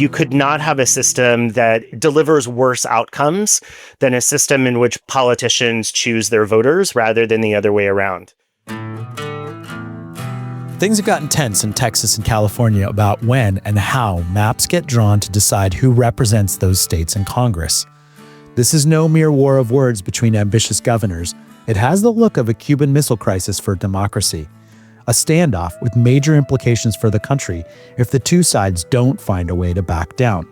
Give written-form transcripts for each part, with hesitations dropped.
you could not have a system that delivers worse outcomes than a system in which politicians choose their voters rather than the other way around. Things have gotten tense in Texas and California about when and how maps get drawn to decide who represents those states in Congress. This is no mere war of words between ambitious governors. It has the look of a Cuban Missile Crisis for democracy, a standoff with major implications for the country if the two sides don't find a way to back down.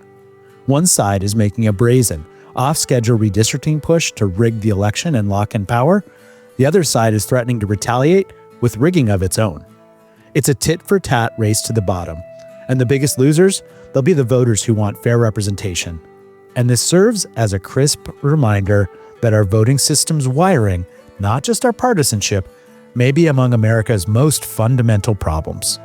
One side is making a brazen, off-schedule redistricting push to rig the election and lock in power. The other side is threatening to retaliate with rigging of its own. It's a tit-for-tat race to the bottom, and the biggest losers, they'll be the voters who want fair representation. And this serves as a crisp reminder that our voting system's wiring, not just our partisanship, may be among America's most fundamental problems.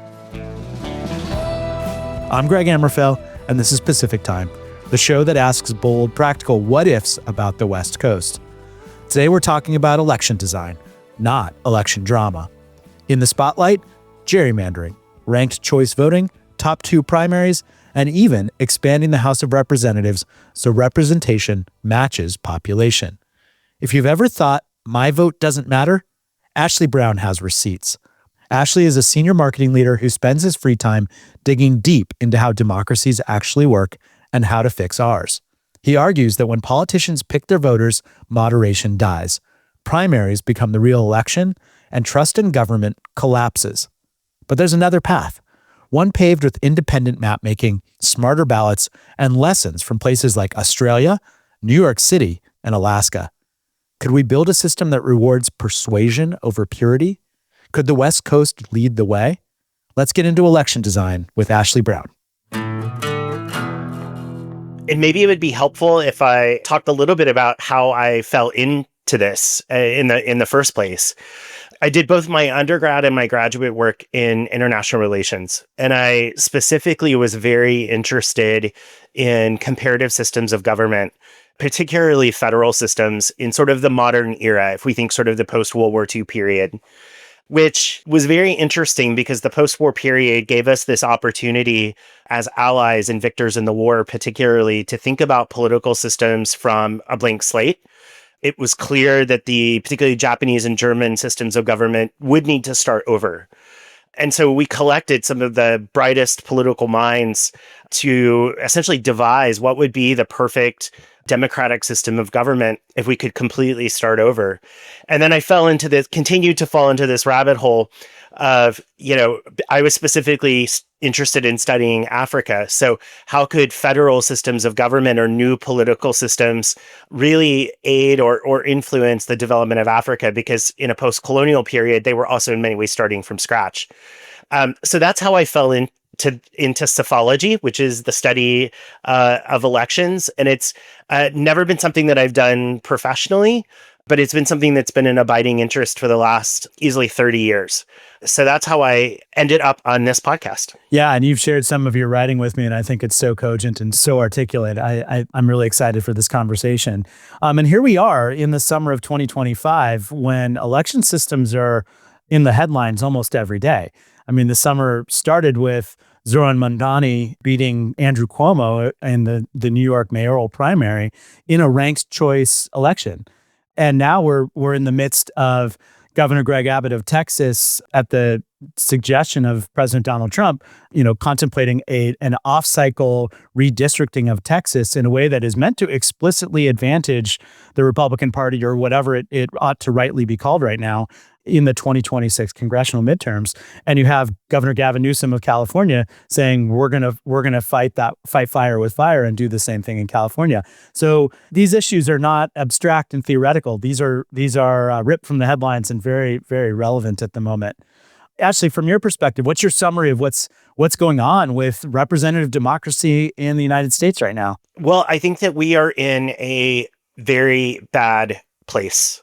I'm Greg Ammerfell, and this is Pacific Time, the show that asks bold, practical what-ifs about the West Coast. Today we're talking about election design, not election drama. In the spotlight, gerrymandering, ranked choice voting, top 2 primaries, and even expanding the House of Representatives so representation matches population. If you've ever thought, my vote doesn't matter, Ashley Brown has receipts. Ashley is a senior marketing leader who spends his free time digging deep into how democracies actually work and how to fix ours. He argues that when politicians pick their voters, moderation dies. Primaries become the real election, and trust in government collapses. But there's another path, one paved with independent map-making, smarter ballots, and lessons from places like Australia, New York City, and Alaska. Could we build a system that rewards persuasion over purity? Could the West Coast lead the way? Let's get into election design with Ashley Brown. And maybe it would be helpful if I talked a little bit about how I fell into this in the first place. I did both my undergrad and my graduate work in international relations, and I specifically was very interested in comparative systems of government, particularly federal systems in sort of the modern era, if we think sort of the post-World War II period, which was very interesting because the post-war period gave us this opportunity as allies and victors in the war, particularly to think about political systems from a blank slate. It was clear that the particularly Japanese and German systems of government would need to start over. And so we collected some of the brightest political minds to essentially devise what would be the perfect democratic system of government if we could completely start over. And then I continued to fall into this rabbit hole of, I was specifically interested in studying Africa. So how could federal systems of government or new political systems really aid or influence the development of Africa? Because in a post-colonial period, they were also in many ways starting from scratch. So that's how I fell into psephology, which is the study of elections. And it's never been something that I've done professionally, but it's been something that's been an abiding interest for the last easily 30 years. So that's how I ended up on this podcast. Yeah, and you've shared some of your writing with me, and I think it's so cogent and so articulate. I'm really excited for this conversation. And here we are in the summer of 2025 when election systems are in the headlines almost every day. I mean, the summer started with Zoran Mandani beating Andrew Cuomo in the New York mayoral primary in a ranked choice election. And now we're in the midst of Governor Greg Abbott of Texas, at the suggestion of President Donald Trump, contemplating an off-cycle redistricting of Texas in a way that is meant to explicitly advantage the Republican Party, or whatever it ought to rightly be called right now, in the 2026 congressional midterms. And you have Governor Gavin Newsom of California saying we're gonna fight fire with fire and do the same thing in California. So these issues are not abstract and theoretical. These are ripped from the headlines and very, very relevant at the moment. Ashley, from your perspective, what's your summary of what's going on with representative democracy in the United States right now? Well, I think that we are in a very bad place.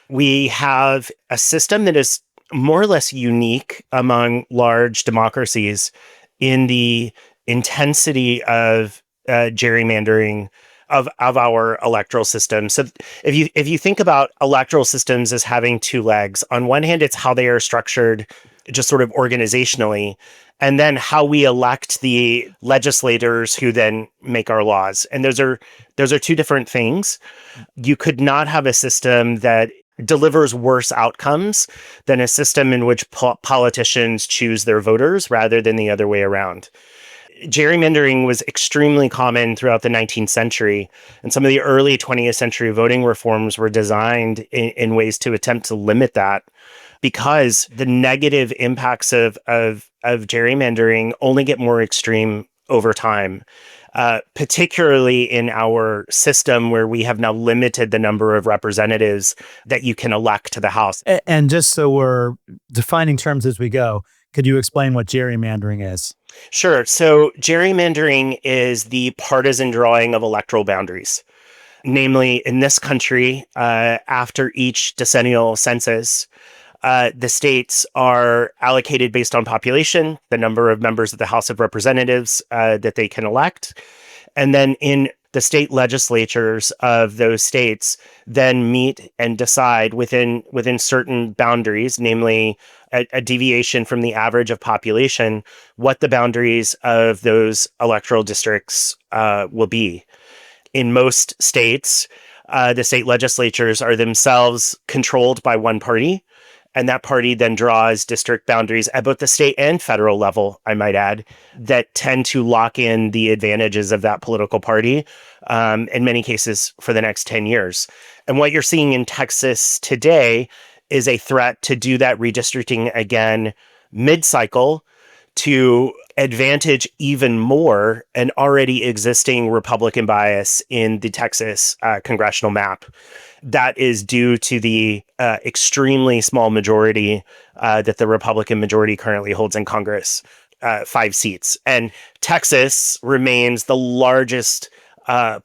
We have a system that is more or less unique among large democracies in the intensity of gerrymandering of our electoral system. So if you think about electoral systems as having two legs, on one hand, it's how they are structured just sort of organizationally. and then how we elect the legislators who then make our laws. And those are two different things. You could not have a system that delivers worse outcomes than a system in which politicians choose their voters rather than the other way around. Gerrymandering was extremely common throughout the 19th century, and some of the early 20th century voting reforms were designed in ways to attempt to limit that, because the negative impacts of gerrymandering only get more extreme over time. Particularly in our system where we have now limited the number of representatives that you can elect to the House. And just so we're defining terms as we go, could you explain what gerrymandering is? Sure. So gerrymandering is the partisan drawing of electoral boundaries. Namely, in this country, after each decennial census, the states are allocated based on population, the number of members of the House of Representatives that they can elect. And then in the state legislatures of those states then meet and decide within certain boundaries, namely a deviation from the average of population, what the boundaries of those electoral districts will be. In most states, the state legislatures are themselves controlled by one party, and that party then draws district boundaries at both the state and federal level, I might add, that tend to lock in the advantages of that political party, in many cases for the next 10 years. And what you're seeing in Texas today is a threat to do that redistricting again mid-cycle to advantage even more an already existing Republican bias in the Texas congressional map. That is due to the extremely small majority that the Republican majority currently holds in Congress, 5 seats. And Texas remains the largest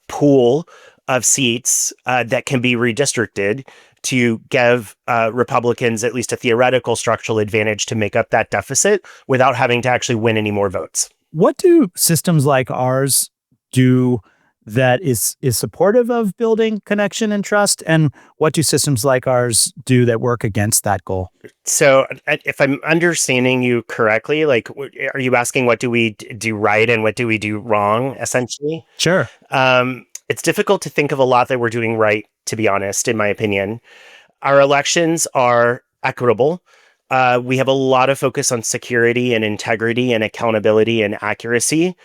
pool of seats that can be redistricted to give Republicans at least a theoretical structural advantage to make up that deficit without having to actually win any more votes. What do systems like ours do that is supportive of building connection and trust? And what do systems like ours do that work against that goal? So if I'm understanding you correctly, like, are you asking what do we do right and what do we do wrong, essentially? Sure. It's difficult to think of a lot that we're doing right, to be honest, in my opinion. Our elections are equitable. We have a lot of focus on security and integrity and accountability and accuracy.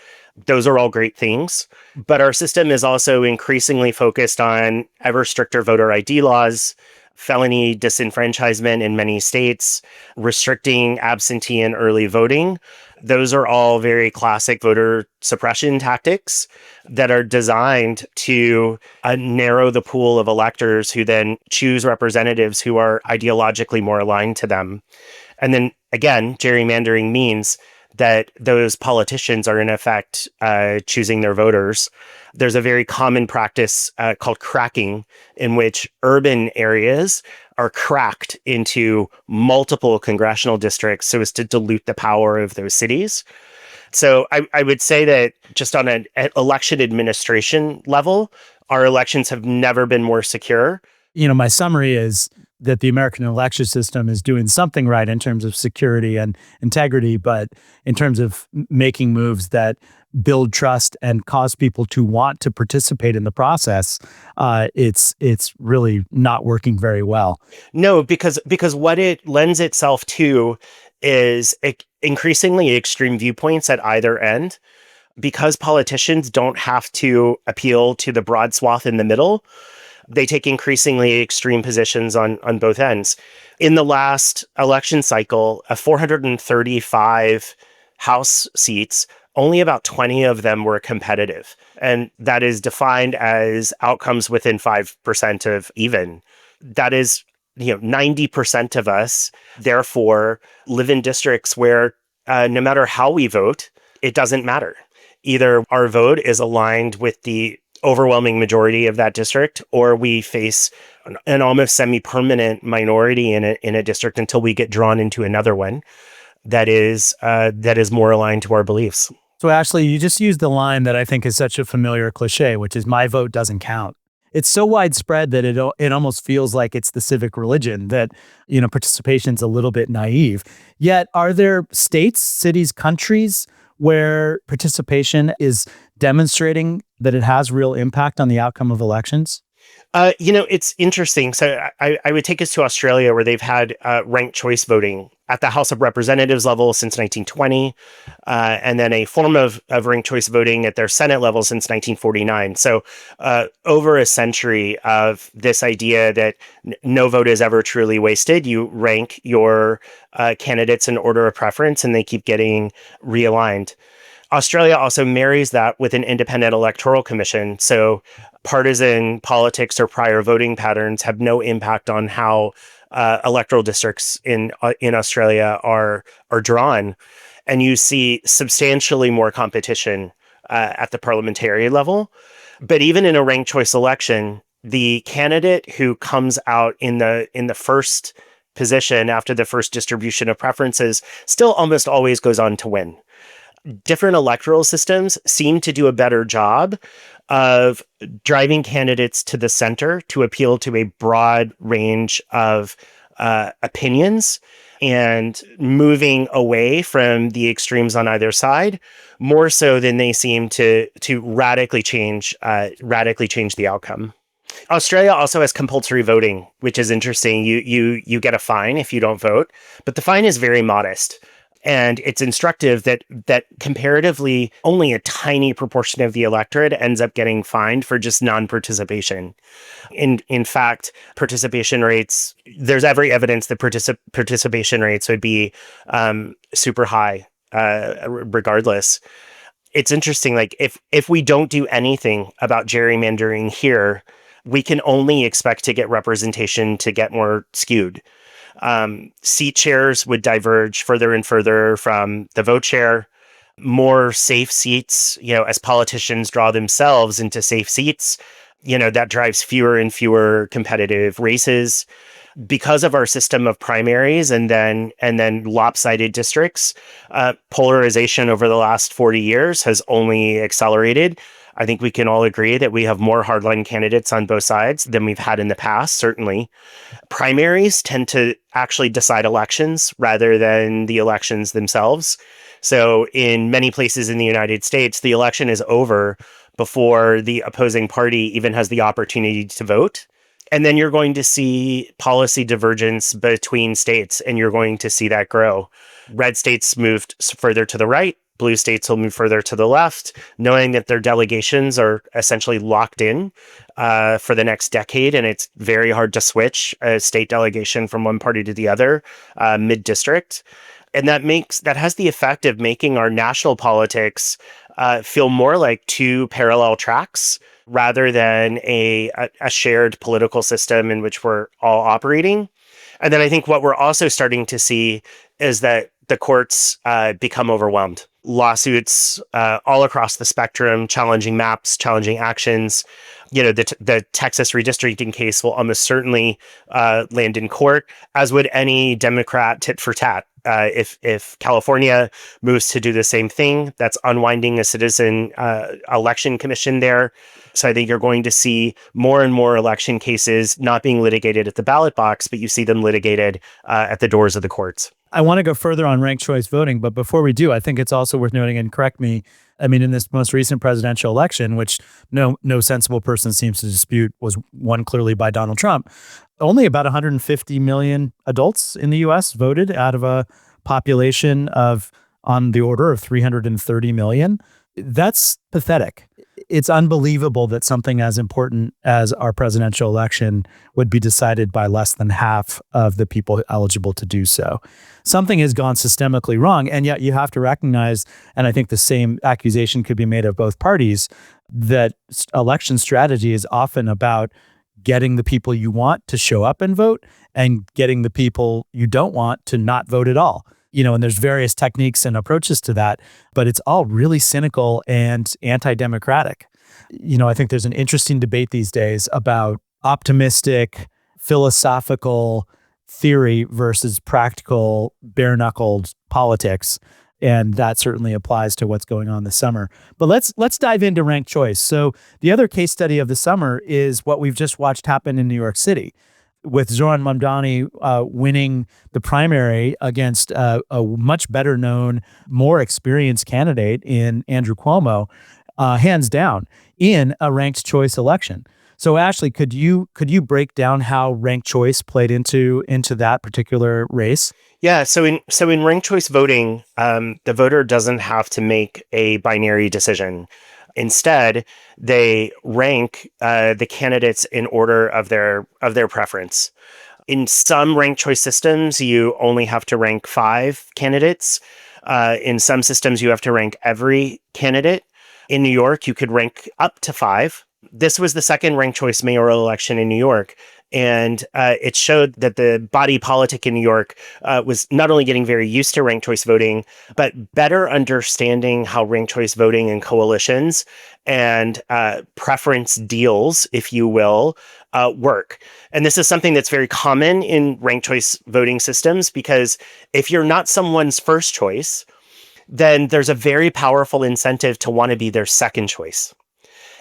Those are all great things. But our system is also increasingly focused on ever stricter voter ID laws, felony disenfranchisement in many states, restricting absentee and early voting. Those are all very classic voter suppression tactics that are designed to narrow the pool of electors who then choose representatives who are ideologically more aligned to them. And then again, gerrymandering means that those politicians are in effect choosing their voters. There's a very common practice called cracking, in which urban areas are cracked into multiple congressional districts so as to dilute the power of those cities. So I would say that just on an election administration level, our elections have never been more secure. You know, my summary is that the American election system is doing something right in terms of security and integrity, but in terms of making moves that build trust and cause people to want to participate in the process, it's really not working very well. No, because what it lends itself to is increasingly extreme viewpoints at either end. Because politicians don't have to appeal to the broad swath in the middle, they take increasingly extreme positions on both ends. In the last election cycle, 435 House seats, only about 20 of them were competitive. And that is defined as outcomes within 5% of even. That is, 90% of us, therefore, live in districts where no matter how we vote, it doesn't matter. Either our vote is aligned with the overwhelming majority of that district, or we face an almost semi-permanent minority in a district until we get drawn into another one that is more aligned to our beliefs. So Ashley, you just used the line that I think is such a familiar cliche, which is "my vote doesn't count." it's so widespread that it almost feels like it's the civic religion, that participation's a little bit naive. Yet, are there states, cities, countries where participation is demonstrating that it has real impact on the outcome of elections? It's interesting. So I would take us to Australia, where they've had ranked choice voting at the House of Representatives level since 1920, and then a form of ranked choice voting at their Senate level since 1949. So over a century of this idea that no vote is ever truly wasted. You rank your candidates in order of preference, and they keep getting realigned. Australia also marries that with an independent electoral commission. So partisan politics or prior voting patterns have no impact on how electoral districts in Australia are drawn. And you see substantially more competition at the parliamentary level. But even in a ranked choice election, the candidate who comes out in the first position after the first distribution of preferences still almost always goes on to win. Different electoral systems seem to do a better job of driving candidates to the center to appeal to a broad range of opinions and moving away from the extremes on either side, more so than they seem to radically change the outcome. Australia also has compulsory voting, which is interesting. You get a fine if you don't vote, but the fine is very modest. And it's instructive that comparatively only a tiny proportion of the electorate ends up getting fined for just non-participation. In fact, participation rates, there's every evidence that participation rates would be super high regardless. It's interesting, like if we don't do anything about gerrymandering here, we can only expect to get representation to get more skewed. Seat shares would diverge further and further from the vote share. More safe seats, as politicians draw themselves into safe seats, that drives fewer and fewer competitive races. Because of our system of primaries and then lopsided districts, polarization over the last 40 years has only accelerated. I think we can all agree that we have more hardline candidates on both sides than we've had in the past, certainly. Primaries tend to actually decide elections rather than the elections themselves. So in many places in the United States, the election is over before the opposing party even has the opportunity to vote. And then you're going to see policy divergence between states, and you're going to see that grow. Red states moved further to the right. Blue states will move further to the left, knowing that their delegations are essentially locked in for the next decade, and it's very hard to switch a state delegation from one party to the other mid-district. And that has the effect of making our national politics feel more like two parallel tracks rather than a shared political system in which we're all operating. And then I think what we're also starting to see is that the courts become overwhelmed. Lawsuits all across the spectrum, challenging maps, challenging actions. The Texas redistricting case will almost certainly land in court, as would any Democrat tit for tat. If California moves to do the same thing, that's unwinding a citizen election commission there. So I think you're going to see more and more election cases not being litigated at the ballot box, but you see them litigated at the doors of the courts. I want to go further on ranked choice voting, but before we do, I think it's also worth noting, and correct me, I mean, in this most recent presidential election, which no sensible person seems to dispute was won clearly by Donald Trump, only about 150 million adults in the U.S. voted out of a population of on the order of 330 million. That's pathetic. It's unbelievable that something as important as our presidential election would be decided by less than half of the people eligible to do so. Something has gone systemically wrong, and yet you have to recognize, and I think the same accusation could be made of both parties, that election strategy is often about getting the people you want to show up and vote and getting the people you don't want to not vote at all. And there's various techniques and approaches to that, but it's all really cynical and anti-democratic. I think there's an interesting debate these days about optimistic, philosophical theory versus practical, bare-knuckled politics. And that certainly applies to what's going on this summer. But let's dive into ranked choice. So the other case study of the summer is what we've just watched happen in New York City, with Zoran Mamdani winning the primary against a much better known, more experienced candidate in Andrew Cuomo, hands down, in a ranked choice election. So Ashley, could you break down how ranked choice played into that particular race? Yeah, so in ranked choice voting, the voter doesn't have to make a binary decision. Instead, they rank the candidates in order of their preference. In some ranked choice systems, you only have to rank 5 candidates. In some systems, you have to rank every candidate. In New York, you could rank up to 5. This was the second ranked choice mayoral election in New York. And it showed that the body politic in New York was not only getting very used to ranked choice voting, but better understanding how ranked choice voting and coalitions and preference deals, if you will, work. And this is something that's very common in ranked choice voting systems, because if you're not someone's first choice, then there's a very powerful incentive to want to be their second choice.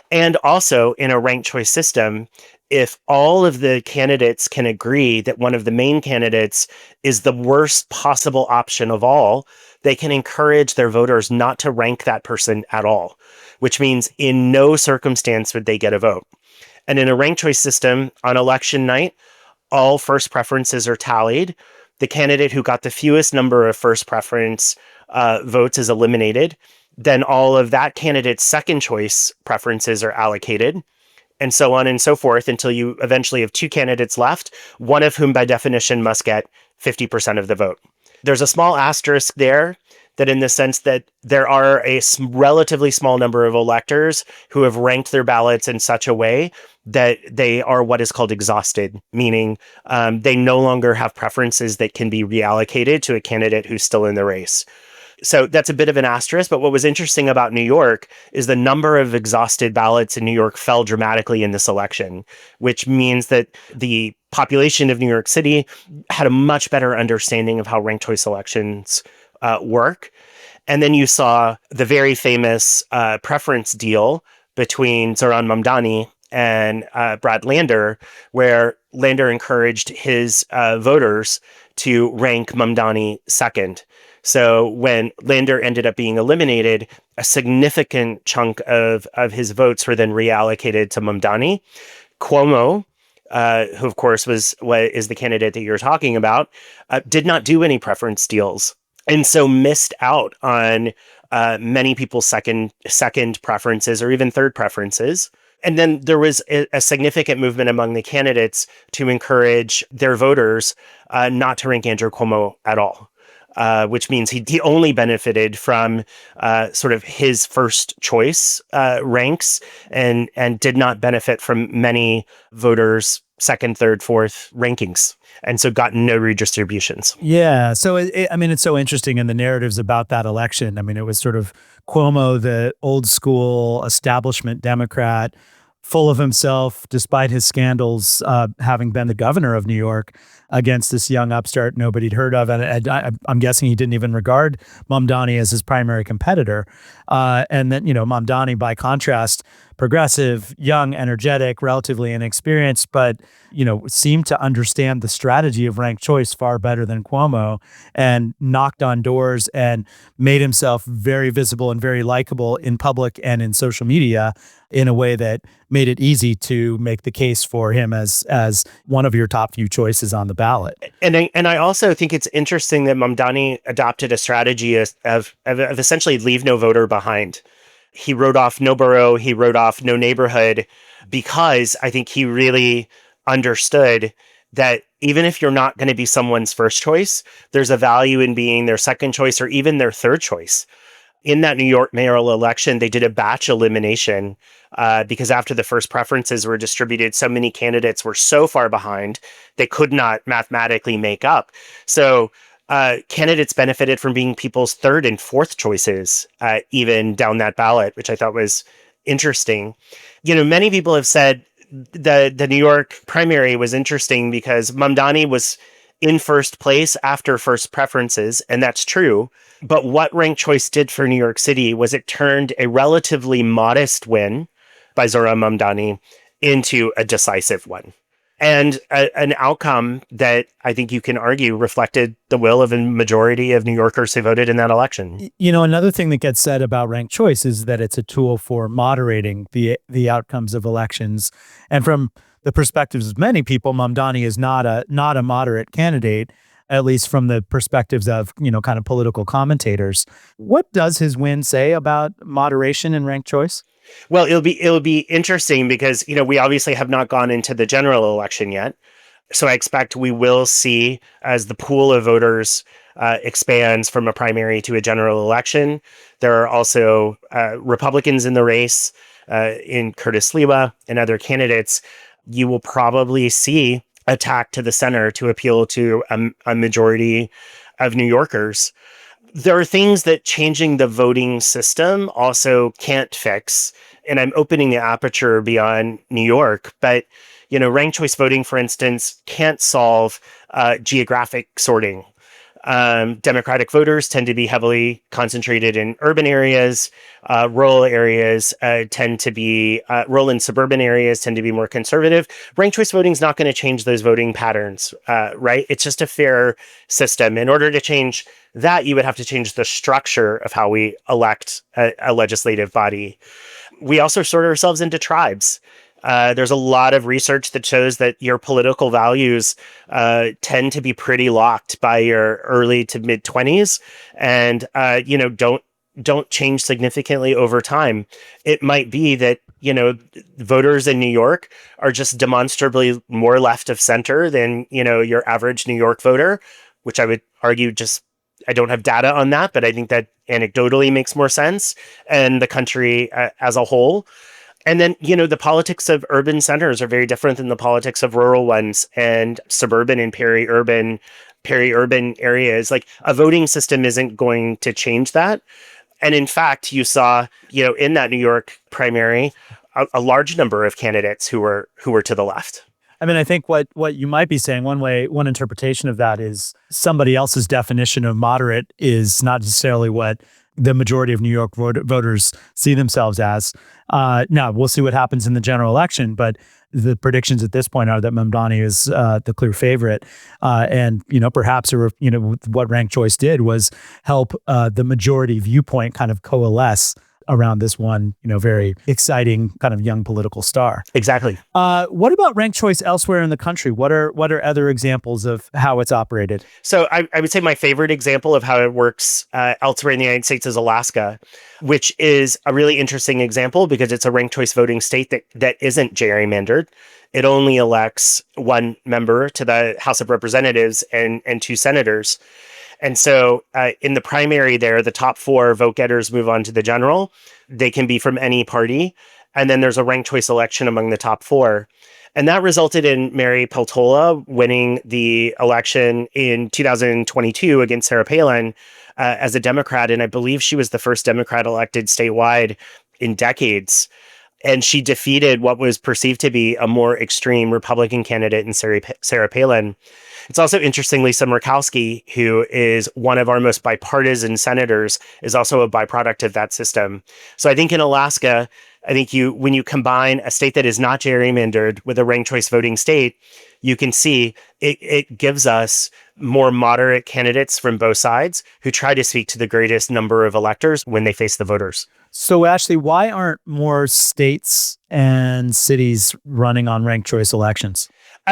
And also in a ranked choice system, if all of the candidates can agree that one of the main candidates is the worst possible option of all, they can encourage their voters not to rank that person at all, which means in no circumstance would they get a vote. And in a ranked choice system, on election night, all first preferences are tallied. The candidate who got the fewest number of first preference votes is eliminated. Then all of that candidate's second choice preferences are allocated, and so on and so forth, until you eventually have 2 candidates left, one of whom by definition must get 50% of the vote. There's a small asterisk there, that in the sense that there are a relatively small number of electors who have ranked their ballots in such a way that they are what is called exhausted, meaning they no longer have preferences that can be reallocated to a candidate who's still in the race. So that's a bit of an asterisk. But what was interesting about New York is the number of exhausted ballots in New York fell dramatically in this election, which means that the population of New York City had a much better understanding of how ranked choice elections work. And then you saw the very famous preference deal between Zoran Mamdani and Brad Lander, where Lander encouraged his voters to rank Mamdani second. So when Lander ended up being eliminated, a significant chunk of his votes were then reallocated to Mamdani. Cuomo, who of course is the candidate that you're talking about, did not do any preference deals, and so missed out on many people's second preferences or even third preferences. And then there was a significant movement among the candidates to encourage their voters not to rank Andrew Cuomo at all. Which means he only benefited from sort of his first choice ranks, and did not benefit from many voters' second, third, fourth rankings, and so got no redistributions. Yeah. So, I mean, it's so interesting in the narratives about that election. I mean, it was sort of Cuomo, the old school establishment Democrat, full of himself, despite his scandals, having been the governor of New York, against this young upstart nobody'd heard of. And I'm guessing he didn't even regard Mamdani as his primary competitor. And then, Mamdani, by contrast, progressive, young, energetic, relatively inexperienced, but, seemed to understand the strategy of ranked choice far better than Cuomo, and knocked on doors and made himself very visible and very likable in public and in social media in a way that made it easy to make the case for him as one of your top few choices on the ballot. And I also think it's interesting that Mamdani adopted a strategy of essentially leave no voter behind. He wrote off no borough, he wrote off no neighborhood, because I think he really understood that even if you're not going to be someone's first choice, there's a value in being their second choice or even their third choice. In that New York mayoral election, they did a batch elimination because after the first preferences were distributed, so many candidates were so far behind, they could not mathematically make up. So candidates benefited from being people's third and fourth choices, even down that ballot, which I thought was interesting. Many people have said the New York primary was interesting because Mamdani was in first place after first preferences, and that's true. But what ranked choice did for New York City was it turned a relatively modest win by Zohran Mamdani into a decisive one. And an outcome that I think you can argue reflected the will of a majority of New Yorkers who voted in that election. Another thing that gets said about ranked choice is that it's a tool for moderating the outcomes of elections. And from the perspectives of many people, Mamdani is not a moderate candidate, at least from the perspectives of, kind of political commentators. What does his win say about moderation in ranked choice? Well, it'll be interesting because, we obviously have not gone into the general election yet. So I expect we will see, as the pool of voters expands from a primary to a general election. There are also Republicans in the race, in Curtis Sliwa and other candidates. You will probably see a tack to the center to appeal to a majority of New Yorkers. There are things that changing the voting system also can't fix. And I'm opening the aperture beyond New York, but ranked choice voting, for instance, can't solve geographic sorting. Democratic voters tend to be heavily concentrated in urban areas. Rural areas rural and suburban areas tend to be more conservative. Ranked choice voting is not going to change those voting patterns, right? It's just a fair system. In order to change that, you would have to change the structure of how we elect a legislative body. We also sort ourselves into tribes. There's a lot of research that shows that your political values tend to be pretty locked by your early to mid 20s, and don't change significantly over time. It might be that voters in New York are just demonstrably more left of center than your average New York voter, which I would argue I don't have data on that, but I think that anecdotally makes more sense, and the country as a whole. And then, the politics of urban centers are very different than the politics of rural ones and suburban and peri-urban areas. Like, a voting system isn't going to change that. And in fact, you saw, in that New York primary, a large number of candidates who were to the left. I mean, I think what you might be saying, one interpretation of that is somebody else's definition of moderate is not necessarily what the majority of New York voters see themselves as. Now, we'll see what happens in the general election, but the predictions at this point are that Mamdani is the clear favorite. And, perhaps, what ranked choice did was help the majority viewpoint kind of coalesce around this one, very exciting kind of young political star. Exactly. What about ranked choice elsewhere in the country? What are other examples of how it's operated? So I would say my favorite example of how it works elsewhere in the United States is Alaska, which is a really interesting example because it's a ranked choice voting state that isn't gerrymandered. It only elects one member to the House of Representatives and two senators. And so in the primary there, the top four vote getters move on to the general. They can be from any party. And then there's a ranked choice election among the top four. And that resulted in Mary Peltola winning the election in 2022 against Sarah Palin as a Democrat. And I believe she was the first Democrat elected statewide in decades. And she defeated what was perceived to be a more extreme Republican candidate in Sarah Palin. It's also interesting, Lisa Murkowski, who is one of our most bipartisan senators, is also a byproduct of that system. So I think in Alaska, when you combine a state that is not gerrymandered with a ranked choice voting state, you can see it gives us more moderate candidates from both sides who try to speak to the greatest number of electors when they face the voters. So Ashley, why aren't more states and cities running on ranked choice elections?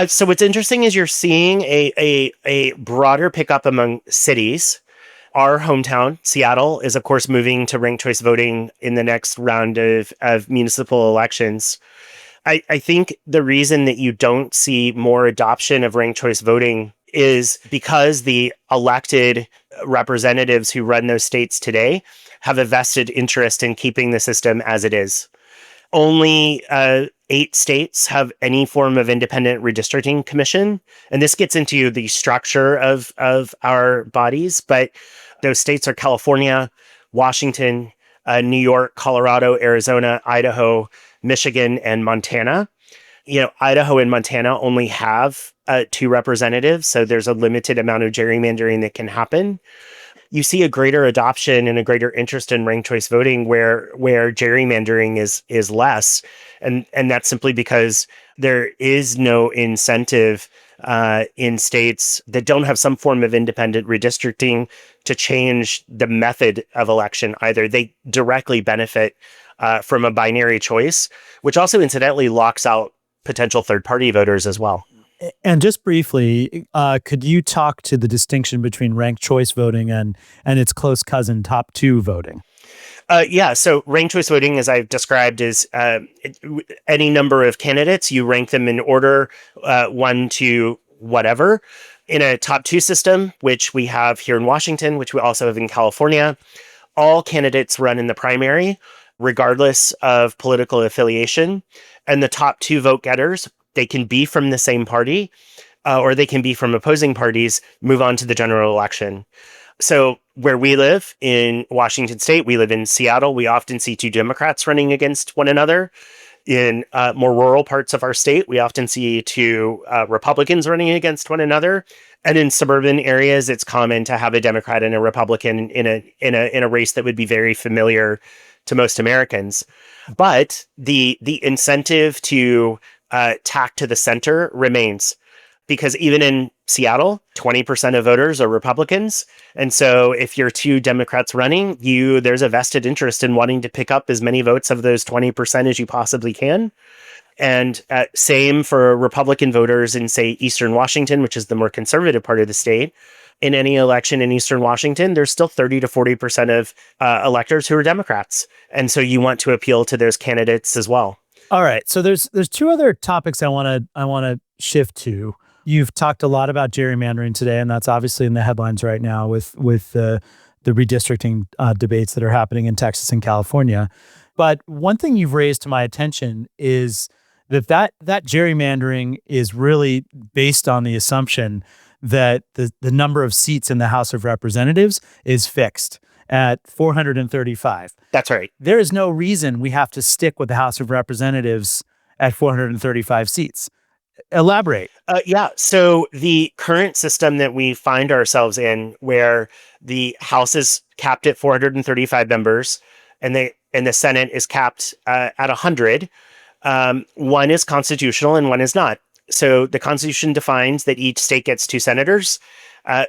So what's interesting is you're seeing a broader pickup among cities. Our hometown, Seattle, is of course moving to ranked choice voting in the next round of municipal elections. I think the reason that you don't see more adoption of ranked choice voting is because the elected representatives who run those states today have a vested interest in keeping the system as it is. Only 8 states have any form of independent redistricting commission. And this gets into the structure of our bodies. But those states are California, Washington, New York, Colorado, Arizona, Idaho, Michigan, and Montana. Idaho and Montana only have 2 representatives. So there's a limited amount of gerrymandering that can happen. you see a greater adoption and a greater interest in ranked choice voting where gerrymandering is less. And that's simply because there is no incentive in states that don't have some form of independent redistricting to change the method of election either. They directly benefit from a binary choice, which also incidentally locks out potential third-party voters as well. And just briefly, could you talk to the distinction between ranked choice voting and its close cousin, top two voting? Yeah, so ranked choice voting, as I've described, is any number of candidates. You rank them in order, one to whatever. In a top two system, which we have here in Washington, which we also have in California, all candidates run in the primary, regardless of political affiliation. And the top two vote getters, they can be from the same party or they can be from opposing parties, move on to the general election. So where we live in Washington State, we live in Seattle, we often see two Democrats running against one another. In more rural parts of our state, we often see two Republicans running against one another. And in suburban areas, it's common to have a Democrat and a Republican in a race that would be very familiar to most Americans. But the incentive to tack to the center remains, because even in Seattle, 20% of voters are Republicans. And so if you're two Democrats running, there's a vested interest in wanting to pick up as many votes of those 20% as you possibly can. And same for Republican voters in, say, Eastern Washington, which is the more conservative part of the state. In any election in Eastern Washington, there's still 30 to 40% of electors who are Democrats. And so you want to appeal to those candidates as well. All right. So there's two other topics I want to shift to. You've talked a lot about gerrymandering today, and that's obviously in the headlines right now with the redistricting debates that are happening in Texas and California. But one thing you've raised to my attention is that gerrymandering is really based on the assumption that the number of seats in the House of Representatives is fixed at 435. That's right. There is no reason we have to stick with the House of Representatives at 435 seats. Elaborate. Yeah. So the current system that we find ourselves in, where the House is capped at 435 members, and the Senate is capped at 100. One is constitutional and one is not. So the Constitution defines that each state gets two senators.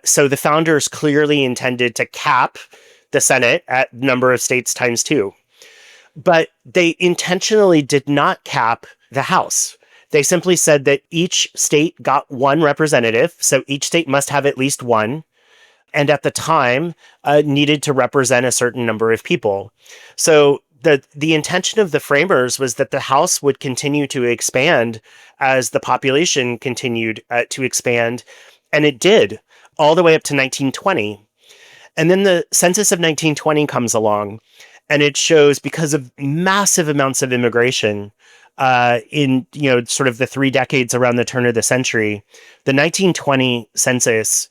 So the founders clearly intended to cap the Senate at number of states times two. But they intentionally did not cap the House. They simply said that each state got one representative, so each state must have at least one, and at the time needed to represent a certain number of people. So the intention of the framers was that the House would continue to expand as the population continued to expand, and it did, all the way up to 1920. And then the census of 1920 comes along, and it shows, because of massive amounts of immigration, in sort of the 3 decades around the turn of the century, the 1920 census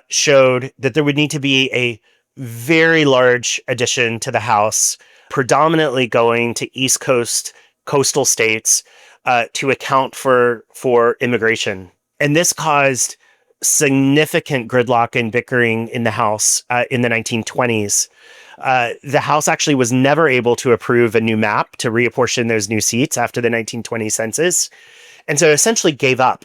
showed that there would need to be a very large addition to the House, predominantly going to East Coast coastal states to account for immigration. And this caused significant gridlock and bickering in the House in the 1920s. The House actually was never able to approve a new map to reapportion those new seats after the 1920 census, and so essentially gave up.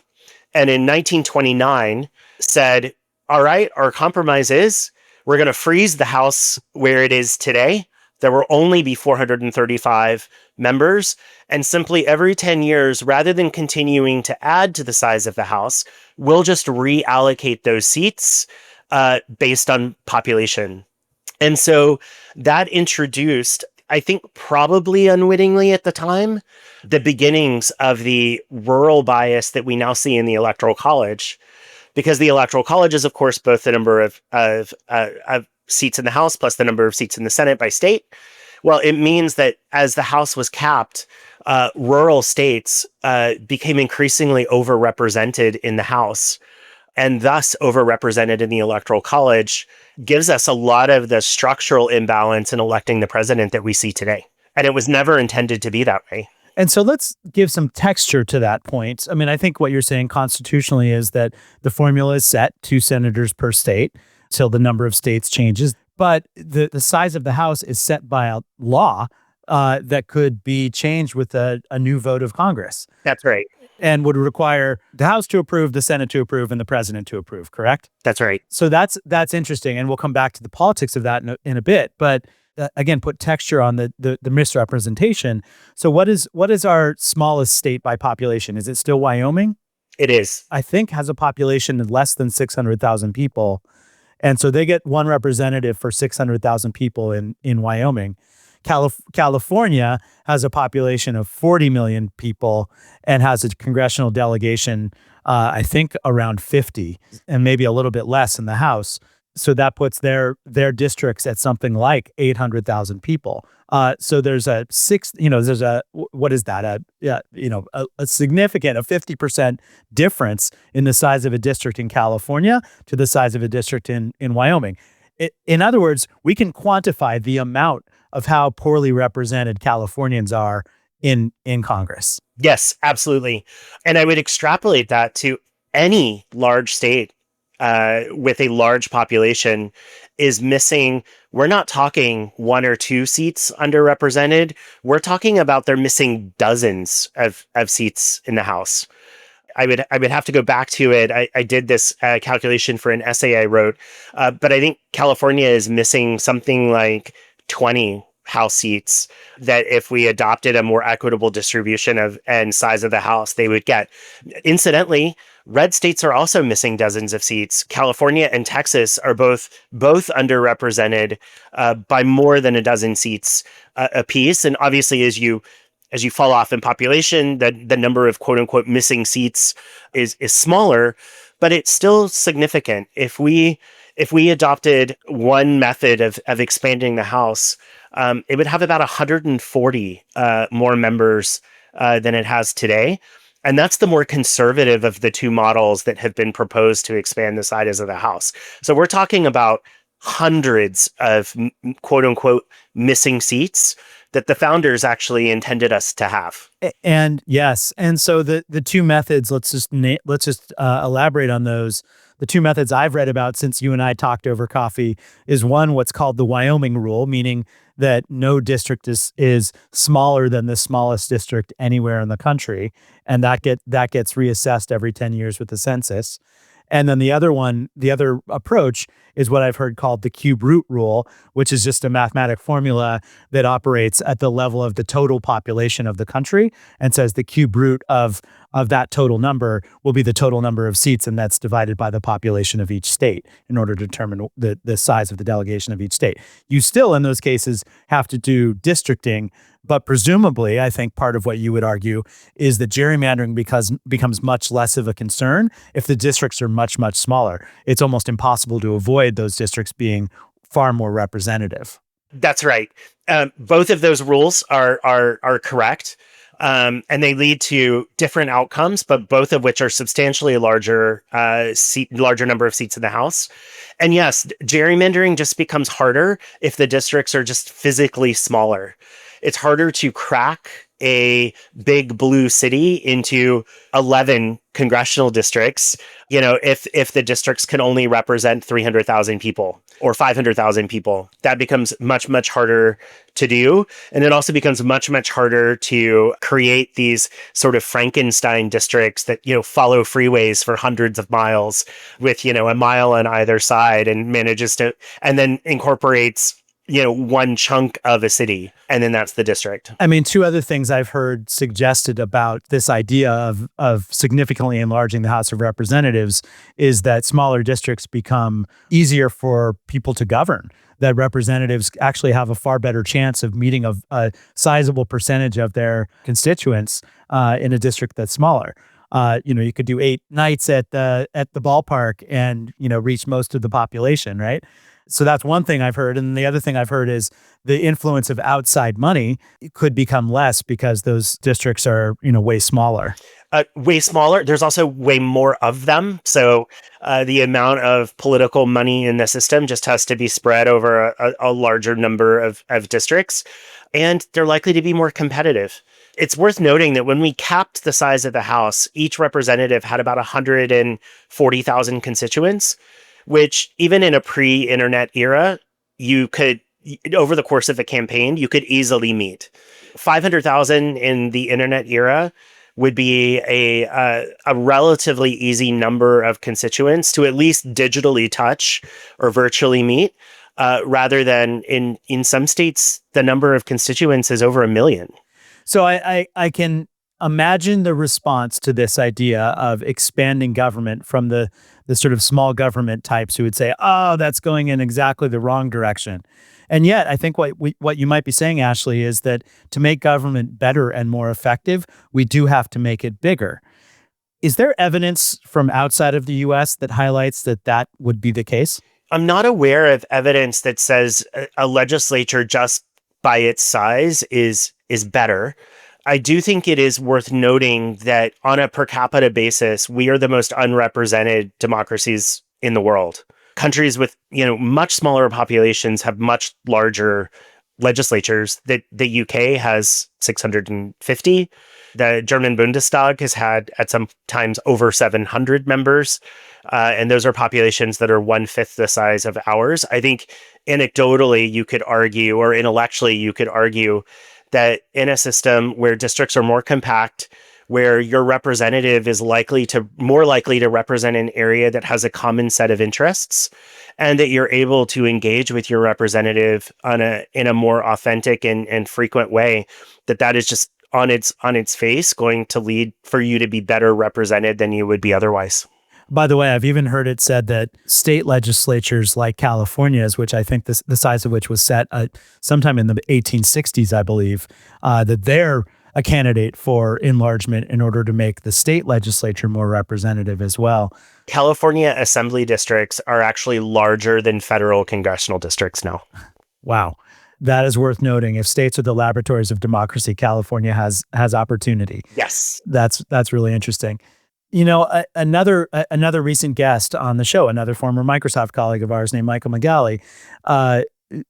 And in 1929 said, all right, our compromise is we're going to freeze the House where it is today. There will only be 435 members, and simply every 10 years, rather than continuing to add to the size of the House, we'll just reallocate those seats based on population. And so that introduced, I think probably unwittingly at the time, the beginnings of the rural bias that we now see in the Electoral College. Because the Electoral College is, of course, both the number of seats in the House plus the number of seats in the Senate by state. Well, it means that as the House was capped, rural states became increasingly overrepresented in the House, and thus overrepresented in the Electoral College, gives us a lot of the structural imbalance in electing the president that we see today. And it was never intended to be that way. And so let's give some texture to that point. I mean, I think what you're saying constitutionally is that the formula is set, 2 senators per state. till the number of states changes. But the size of the House is set by a law that could be changed with a new vote of Congress That's right. and would require the House to approve, the Senate to approve, and the president to approve, correct? That's right. So that's interesting, and we'll come back to the politics of that in a bit. But again, put texture on the misrepresentation. So what is our smallest state by population? Is it still Wyoming? It is. I think has a population of less than 600,000 people, and so they get one representative for 600,000 people in Wyoming. California has a population of 40 million people and has a congressional delegation, I think around 50, and maybe a little bit less in the House. So that puts their districts at something like 800,000 people. So there's a what is that? A significant, a 50% difference in the size of a district in California to the size of a district in Wyoming. In other words, we can quantify the amount of how poorly represented Californians are in Congress. Yes, absolutely. And I would extrapolate that to any large state with a large population is missing. We're not talking one or two seats underrepresented. We're talking about they're missing dozens of seats in the House. I would have to go back to it. I did this calculation for an essay I wrote, but I think California is missing something like 20 House seats that if we adopted a more equitable distribution of and size of the House, they would get. Incidentally, red states are also missing dozens of seats. California and Texas are both underrepresented by more than a dozen seats apiece. And obviously, as you fall off in population, the number of quote unquote missing seats is smaller, but it's still significant. If we adopted one method of expanding the House, it would have about 140 more members than it has today. And that's the more conservative of the two models that have been proposed to expand the size of the House. So we're talking about hundreds of quote unquote missing seats that the founders actually intended us to have. And yes, and so the two methods. Let's just elaborate on those. The two methods I've read about since you and I talked over coffee is one, what's called the Wyoming rule, meaning that no district is smaller than the smallest district anywhere in the country, and that gets reassessed every 10 years with the census. And then the other approach is what I've heard called the cube root rule, which is just a mathematic formula that operates at the level of the total population of the country and says the cube root of that total number will be the total number of seats, and that's divided by the population of each state in order to determine the size of the delegation of each state. You still, in those cases, have to do districting, but presumably, I think part of what you would argue is that gerrymandering becomes much less of a concern if the districts are much, much smaller. It's almost impossible to avoid those districts being far more representative. That's right. Both of those rules are correct. And they lead to different outcomes, but both of which are substantially larger number of seats in the House. And yes, gerrymandering just becomes harder if the districts are just physically smaller. It's harder to crack a big blue city into 11 congressional districts, if the districts can only represent 300,000 people or 500,000 people. That becomes much, much harder to do. And it also becomes much, much harder to create these sort of Frankenstein districts that, follow freeways for hundreds of miles with, a mile on either side and then incorporates one chunk of a city, and then that's the district. I mean, two other things I've heard suggested about this idea of significantly enlarging the House of Representatives is that smaller districts become easier for people to govern, that representatives actually have a far better chance of meeting a sizable percentage of their constituents in a district that's smaller. You could do 8 nights at the ballpark and, reach most of the population, right? So that's one thing I've heard. And the other thing I've heard is the influence of outside money could become less because those districts are, way smaller. Way smaller. There's also way more of them. So the amount of political money in the system just has to be spread over a larger number of districts. And they're likely to be more competitive. It's worth noting that when we capped the size of the House, each representative had about 140,000 constituents. which even in a pre-internet era, you could, over the course of a campaign, you could easily meet. 500,000 in the internet era would be a relatively easy number of constituents to at least digitally touch or virtually meet, rather than in some states, the number of constituents is over 1 million. So I can imagine the response to this idea of expanding government from the sort of small government types who would say, "Oh, that's going in exactly the wrong direction." And yet, I think what you might be saying, Ashley, is that to make government better and more effective, we do have to make it bigger. Is there evidence from outside of the US that highlights that that would be the case? I'm not aware of evidence that says a legislature just by its size is better. I do think it is worth noting that on a per capita basis, we are the most unrepresented democracies in the world. Countries with, much smaller populations have much larger legislatures. The UK has 650. The German Bundestag has had at some times over 700 members. And those are populations that are 1/5 the size of ours. I think anecdotally, you could argue, or intellectually, you could argue that in a system where districts are more compact, where your representative is more likely to represent an area that has a common set of interests, and that you're able to engage with your representative in a more authentic and frequent way, that is just on its face going to lead for you to be better represented than you would be otherwise. By the way, I've even heard it said that state legislatures like California's, which I think the size of which was set sometime in the 1860s, I believe, that they're a candidate for enlargement in order to make the state legislature more representative as well. California assembly districts are actually larger than federal congressional districts now. Wow. That is worth noting. If states are the laboratories of democracy, California has opportunity. Yes. That's really interesting. Another recent guest on the show, another former Microsoft colleague of ours named Michael McGalley,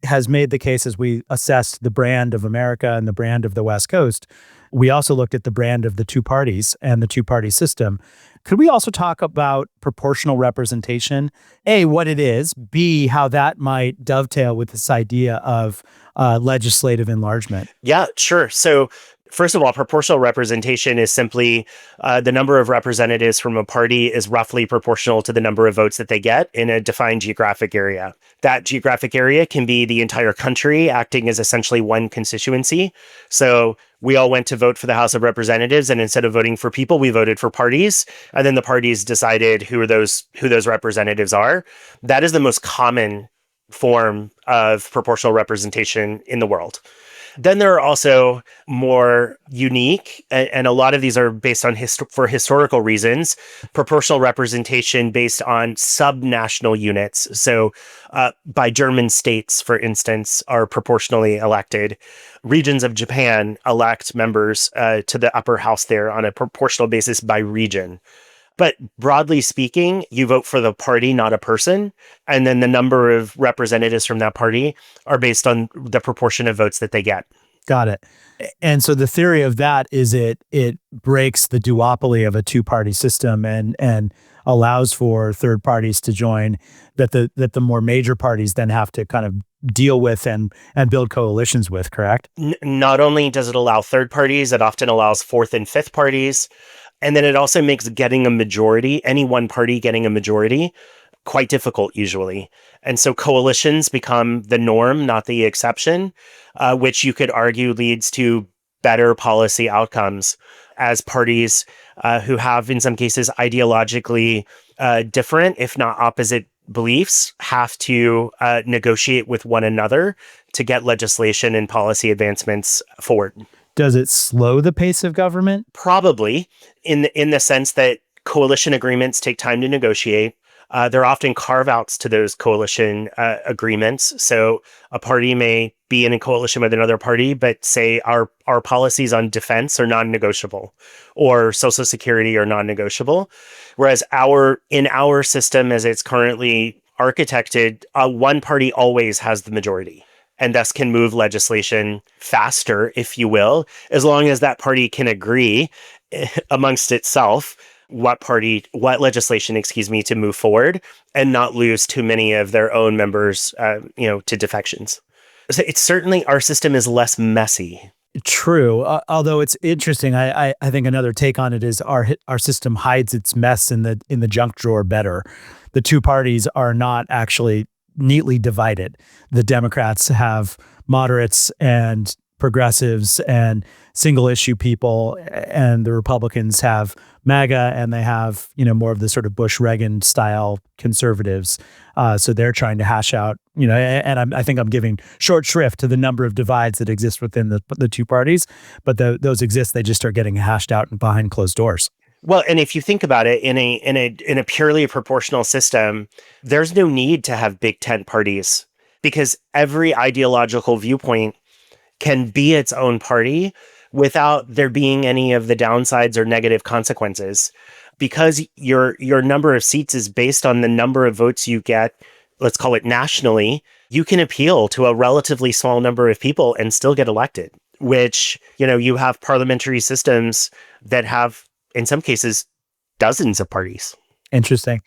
has made the case as we assessed the brand of America and the brand of the West Coast. We also looked at the brand of the two parties and the two-party system. Could we also talk about proportional representation? A, what it is. B, how that might dovetail with this idea of legislative enlargement. Yeah, sure. So first of all, proportional representation is simply the number of representatives from a party is roughly proportional to the number of votes that they get in a defined geographic area. That geographic area can be the entire country acting as essentially one constituency. So we all went to vote for the House of Representatives, and instead of voting for people, we voted for parties. And then the parties decided who those representatives are. That is the most common form of proportional representation in the world. Then there are also more unique, and a lot of these are based on for historical reasons, proportional representation based on subnational units. So by German states, for instance, are proportionally elected. Regions of Japan elect members to the upper house there on a proportional basis by region. But broadly speaking, you vote for the party, not a person. And then the number of representatives from that party are based on the proportion of votes that they get. Got it. And so the theory of that is it breaks the duopoly of a two-party system and allows for third parties to join that the more major parties then have to kind of deal with and build coalitions with, correct? Not only does it allow third parties, it often allows fourth and fifth parties. And then it also makes getting a majority, any one party getting a majority, quite difficult usually. And so coalitions become the norm, not the exception, which you could argue leads to better policy outcomes as parties who have, in some cases, ideologically different, if not opposite beliefs, have to negotiate with one another to get legislation and policy advancements forward. Does it slow the pace of government? Probably, in the sense that coalition agreements take time to negotiate. There are often carve-outs to those coalition agreements. So a party may be in a coalition with another party, but say our policies on defense are non-negotiable, or Social Security are non-negotiable. Whereas in our system, as it's currently architected, one party always has the majority, and thus can move legislation faster, if you will, as long as that party can agree amongst itself what legislation, to move forward and not lose too many of their own members, to defections. So it's certainly, our system is less messy. True. Although it's interesting, I think another take on it is our system hides its mess in the junk drawer better. The two parties are not actually neatly divided. The Democrats have moderates and progressives and single issue people, and the Republicans have MAGA, and they have more of the sort of Bush Reagan style conservatives. So they're trying to hash out, and I think I'm giving short shrift to the number of divides that exist within the two parties, but those exist. They just are getting hashed out behind closed doors. Well, and if you think about it, in a purely proportional system, there's no need to have big tent parties, because every ideological viewpoint can be its own party without there being any of the downsides or negative consequences. Because your number of seats is based on the number of votes you get, let's call it nationally, you can appeal to a relatively small number of people and still get elected, which, you have parliamentary systems that have, in some cases, dozens of parties. Interesting.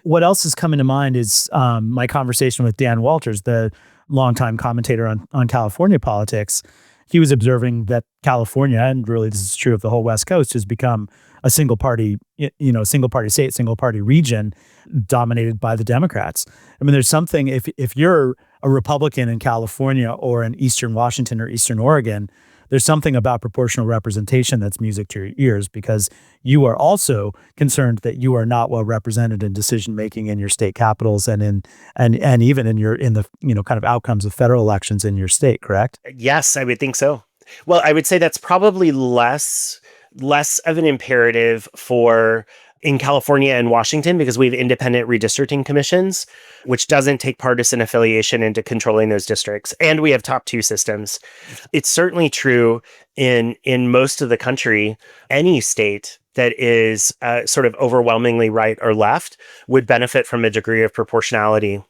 What else is coming to mind is my conversation with Dan Walters, the longtime commentator on California politics. He was observing that California, and really this is true of the whole West Coast, has become a single party, single party state, single party region dominated by the Democrats. I mean, there's something, if you're a Republican in California or in Eastern Washington or Eastern Oregon, there's something about proportional representation that's music to your ears, because you are also concerned that you are not well represented in decision making in your state capitals and even in the kind of outcomes of federal elections in your state. Correct? Yes, I would think so. Well, I would say that's probably less of an imperative in California and Washington, because we have independent redistricting commissions, which doesn't take partisan affiliation into controlling those districts. And we have top two systems. It's certainly true in most of the country. Any state that is sort of overwhelmingly right or left would benefit from a degree of proportionality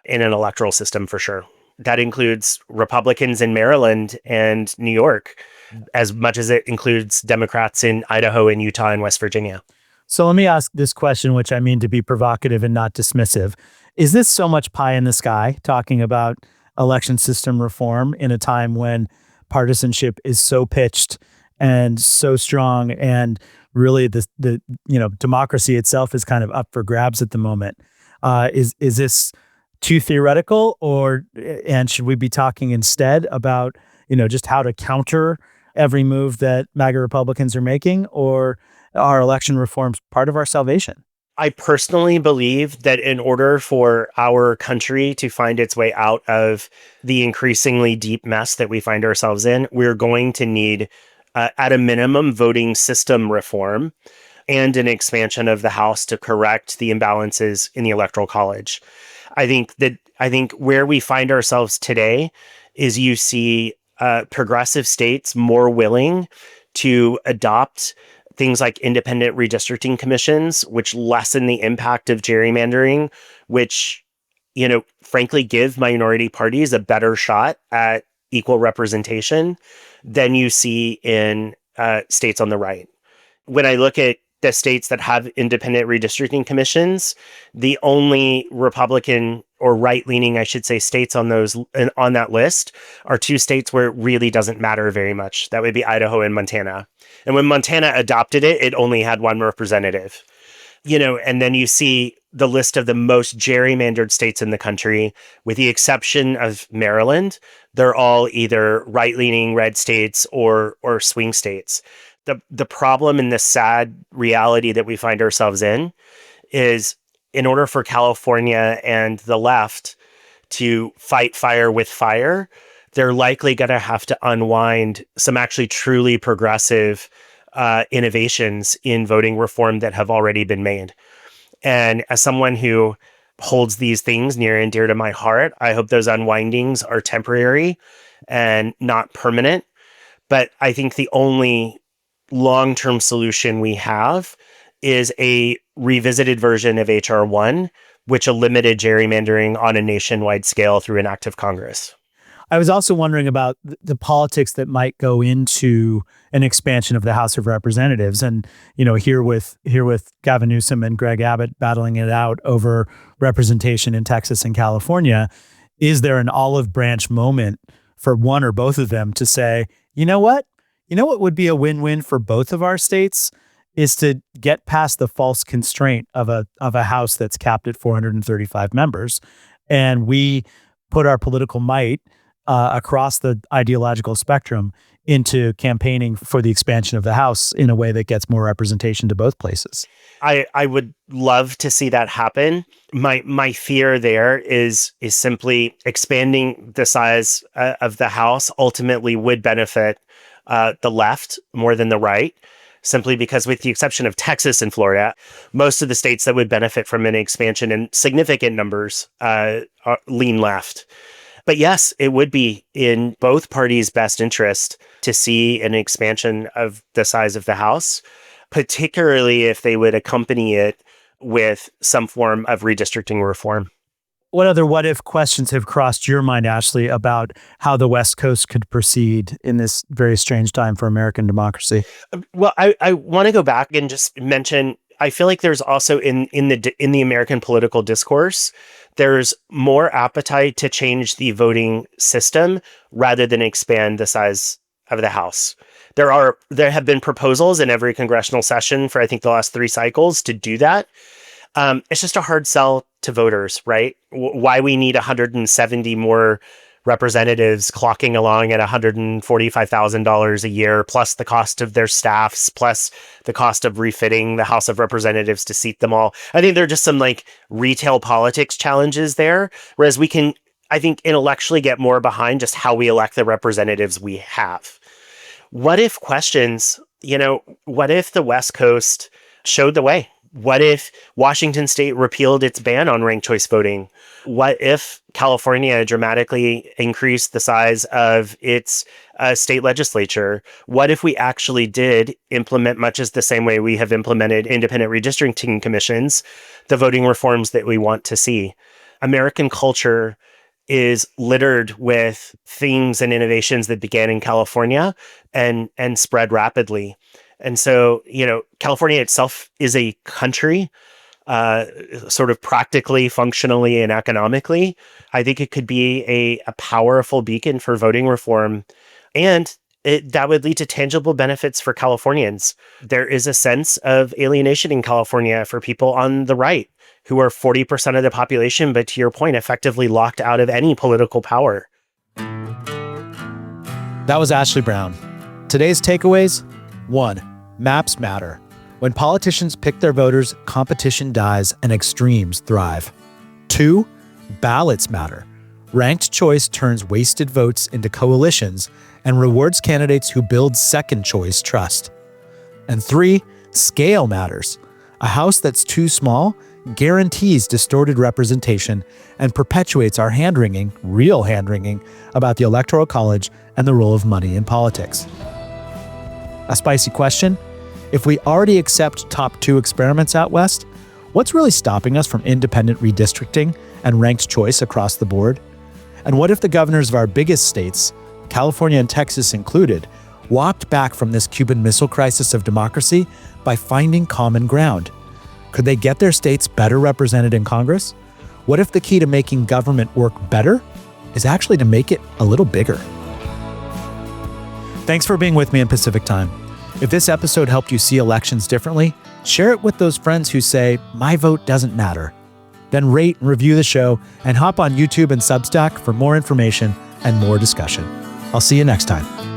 in an electoral system, for sure. That includes Republicans in Maryland and New York, as much as it includes Democrats in Idaho and Utah and West Virginia. So let me ask this question, which I mean to be provocative and not dismissive. Is this so much pie in the sky, talking about election system reform in a time when partisanship is so pitched and so strong, and really the democracy itself is kind of up for grabs at the moment? Is this too theoretical, and should we be talking instead about just how to counter every move that MAGA Republicans are making, or are election reforms part of our salvation? I personally believe that in order for our country to find its way out of the increasingly deep mess that we find ourselves in, we're going to need, at a minimum, voting system reform and an expansion of the House to correct the imbalances in the Electoral College. I think where we find ourselves today is you see progressive states more willing to adopt things like independent redistricting commissions, which lessen the impact of gerrymandering, which, frankly, give minority parties a better shot at equal representation than you see in states on the right. When I look at the states that have independent redistricting commissions, the only Republican or right-leaning, I should say, states on that list are two states where it really doesn't matter very much. That would be Idaho and Montana. And when Montana adopted it, it only had one representative. And then you see the list of the most gerrymandered states in the country, with the exception of Maryland. They're all either right-leaning red states or swing states. The problem and the sad reality that we find ourselves in is, in order for California and the left to fight fire with fire, they're likely going to have to unwind some actually truly progressive innovations in voting reform that have already been made. And as someone who holds these things near and dear to my heart, I hope those unwindings are temporary and not permanent. But I think the only long-term solution we have is a revisited version of HR 1, which eliminated gerrymandering on a nationwide scale through an act of Congress. I was also wondering about the politics that might go into an expansion of the House of Representatives, and here with Gavin Newsom and Greg Abbott battling it out over representation in Texas and California. Is there an olive branch moment for one or both of them to say, you know what would be a win-win for both of our states is to get past the false constraint of a House that's capped at 435 members, and we put our political might across the ideological spectrum into campaigning for the expansion of the House in a way that gets more representation to both places. I would love to see that happen. My fear there is simply expanding the size of the House ultimately would benefit the left more than the right, simply because with the exception of Texas and Florida, most of the states that would benefit from an expansion in significant numbers lean left. But yes, it would be in both parties' best interest to see an expansion of the size of the House, particularly if they would accompany it with some form of redistricting reform. What other what-if questions have crossed your mind, Ashley, about how the West Coast could proceed in this very strange time for American democracy? Well, I want to go back and just mention, I feel like there's also in the American political discourse, there's more appetite to change the voting system rather than expand the size of the House. There have been proposals in every congressional session for, I think, the last 3 cycles to do that. It's just a hard sell to voters, right? Why we need 170 more representatives clocking along at $145,000 a year, plus the cost of their staffs, plus the cost of refitting the House of Representatives to seat them all. I think there are just some retail politics challenges there, whereas we can, I think, intellectually get more behind just how we elect the representatives we have. What if questions, what if the West Coast showed the way? What if Washington State repealed its ban on ranked choice voting? What if California dramatically increased the size of its state legislature? What if we actually did implement, much as the same way we have implemented independent redistricting commissions, the voting reforms that we want to see? American culture is littered with things and innovations that began in California and spread rapidly. And so, California itself is a country, sort of practically, functionally, and economically. I think it could be a powerful beacon for voting reform, and that would lead to tangible benefits for Californians. There is a sense of alienation in California for people on the right who are 40% of the population, but to your point, effectively locked out of any political power. That was Ashley Brown. Today's takeaways: 1. Maps matter. When politicians pick their voters, competition dies and extremes thrive. 2. Ballots matter. Ranked choice turns wasted votes into coalitions and rewards candidates who build second choice trust. And 3. Scale matters. A house that's too small guarantees distorted representation and perpetuates our hand-wringing, real hand-wringing, about the Electoral College and the role of money in politics. A spicy question: if we already accept top 2 experiments out west, what's really stopping us from independent redistricting and ranked choice across the board? And what if the governors of our biggest states, California and Texas included, walked back from this Cuban Missile Crisis of democracy by finding common ground? Could they get their states better represented in Congress? What if the key to making government work better is actually to make it a little bigger? Thanks for being with me in Pacific Time. If this episode helped you see elections differently, share it with those friends who say, my vote doesn't matter. Then rate and review the show and hop on YouTube and Substack for more information and more discussion. I'll see you next time.